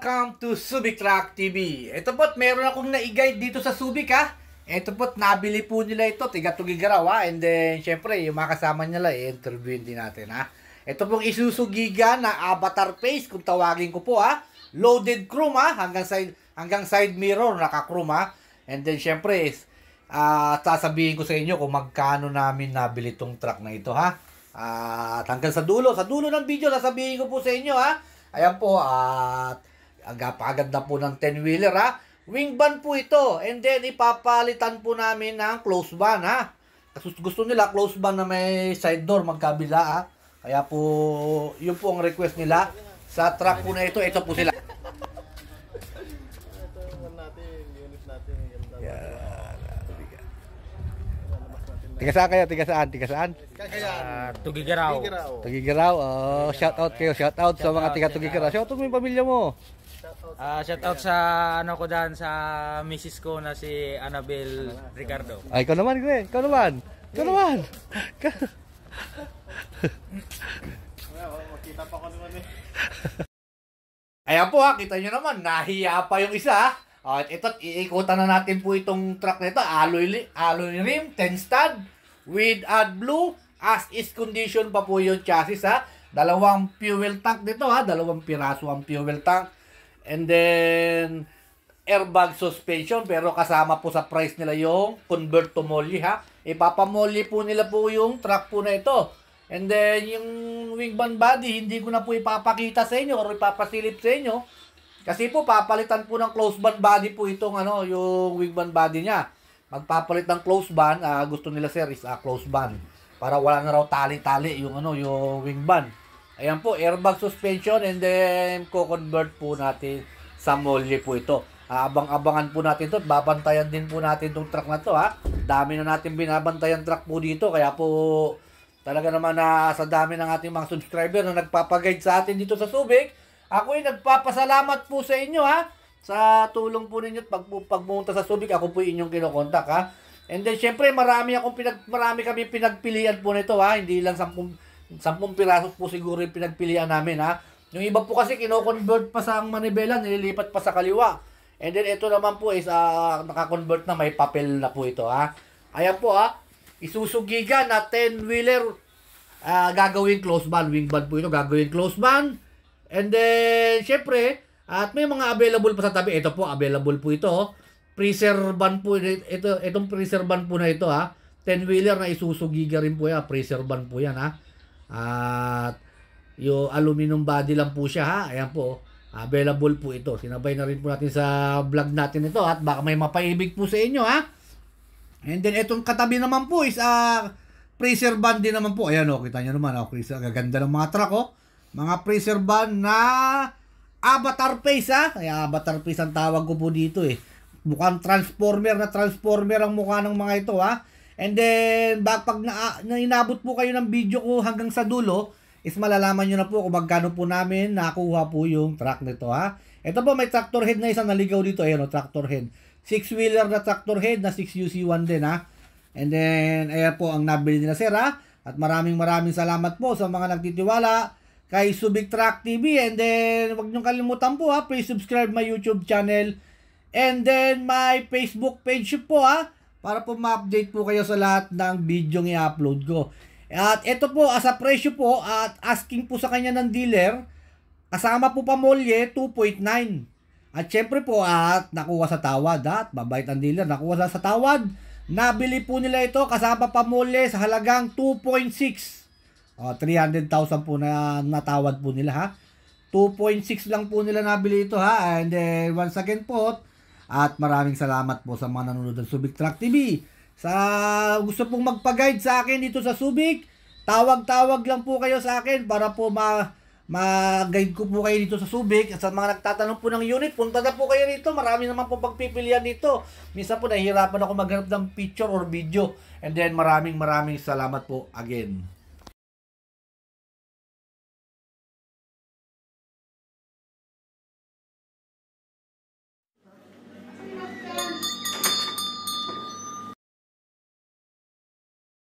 welcome to Subic Truck TV. Ito po't meron akong na-guide dito sa Subic ha. Ito po't nabili po nila ito, tiga Tugigaraw ha. And then syempre yung mga kasama nila i-interviewin din natin ha. Ito pong Isuzu Giga na avatar face kung tawagin ko po ha. Loaded chrome ha, hanggang side mirror naka-chrome ha. And then syempre sasabihin ko sa inyo kung magkano namin nabili itong truck na ito ha. At hanggang sa dulo ng video sasabihin ko po sa inyo ha. Ayan po, at ang ganda po ng 10-wheeler ha. Wing van po ito. And then ipapalitan po namin ng close van ha. Kasi gusto nila close van na may side door magkabila ha. Kaya po, yun po ang request nila. Sa truck po na ito, ito po sila. Tiga saan kayo? Tiga saan? Tugigaraw. Tugigaraw. Shout out kayo. Shout out sa mga tiga Tugigaraw. Shout out mo yung pamilya mo. Shout out sa ano ko dyan sa misis ko na si Annabel Ricardo. Ay, ikaw naman, Gre. Ikaw naman. Makita pa ko naman eh. Ayan po ha, kita nyo naman, nahiya pa yung isa ha. At ito, iikutan na natin po itong truck na ito. Alloy rim, 10 stud, with AdBlue, as is condition pa po yung chassis ha. Dalawang fuel tank dito ha, dalawang piraso ang fuel tank. And then, airbag suspension, pero kasama po sa price nila yung convert to molly ha. Ipapamolly po nila po yung truck po na ito. And then, yung wing van body, hindi ko na po ipapakita sa inyo or ipapasilip sa inyo. Kasi po, papalitan po ng close van body po itong yung wing van body niya. Magpapalit ng close van, gusto nila sir is close van. Para wala na raw tali-tali yung yung wing van. Ayan po, airbag suspension and then co-convert po natin sa molly po ito. Abang-abangan po natin ito. Babantayan din po natin itong truck na to ha. Dami na natin binabantayan truck po dito. Kaya po talaga naman sa dami ng ating mga subscriber na nagpapaguide sa atin dito sa Subic. Ako ay nagpapasalamat po sa inyo ha. Sa tulong po ninyo at pagpunta sa Subic. Ako po inyong kinokontak ha. And then syempre marami kami pinagpilian po nito ha. Hindi lang 10 piraso po siguro yung pinagpilian namin ha. Yung iba po kasi kino-convert pa sa manibela, nililipat pa sa kaliwa. And then ito naman po is naka-convert na, may papel na po ito ha. Ayan po ha. Isuzu Giga na 10-wheeler gagawin close van, wing van po ito, gagawin close van. And then syempre, at may mga available pa sa tabi. Ito po, available po ito. Freezer van po ito, itong freezer van po na ito ha. 10-wheeler na Isuzu Giga rin po yan, freezer van po yan ha. At yung aluminum body lang po siya ha. Ayan po, available po ito. Sinabay na rin po natin sa vlog natin ito at baka may mapaibig po sa inyo ha. And then itong katabi naman po is freezer van din naman po. Ayan kita nyo naman freezer. Gaganda ng mga truck mga freezer van na avatar face ha. Kaya avatar face ang tawag ko po dito eh. Mukhang transformer ang mukha ng mga ito ha. And then pag inabot po kayo ng video ko hanggang sa dulo is malalaman nyo na po kung magkano po namin nakuha po yung truck nito ha. Ito po may tractor head na isang naligaw dito. Ayan tractor head. 6-wheeler na tractor head na 6UC1 din ha. And then ayan po ang nabili nila sir ha. At maraming salamat po sa mga nagtitiwala kay Subic Truck TV. And then wag nyo kalimutan po ha. Please subscribe my YouTube channel. And then my Facebook page po ha. Para po ma-update po kayo sa lahat ng video ng i-upload ko. At ito po, sa presyo po, at asking po sa kanya ng dealer, kasama po pamolye, 2.9. At syempre po, at nakuha sa tawad, at babait ang dealer, nakuha sa tawad. Nabili po nila ito, kasama pamolye sa halagang 2.6. 300,000 po na natawad po nila ha. 2.6 lang po nila nabili ito ha. And then, once again po, at maraming salamat po sa mga nanonood ng Subic Truck TV. Sa gusto pong magpa-guide sa akin dito sa Subic, tawag-tawag lang po kayo sa akin para po ma-guide ko po kayo dito sa Subic. At sa mga nagtatanong po ng unit, punta na po kayo dito. Marami naman po pagpipilian dito. Minsan po nahihirapan ako maghanap ng picture or video. And then maraming salamat po again.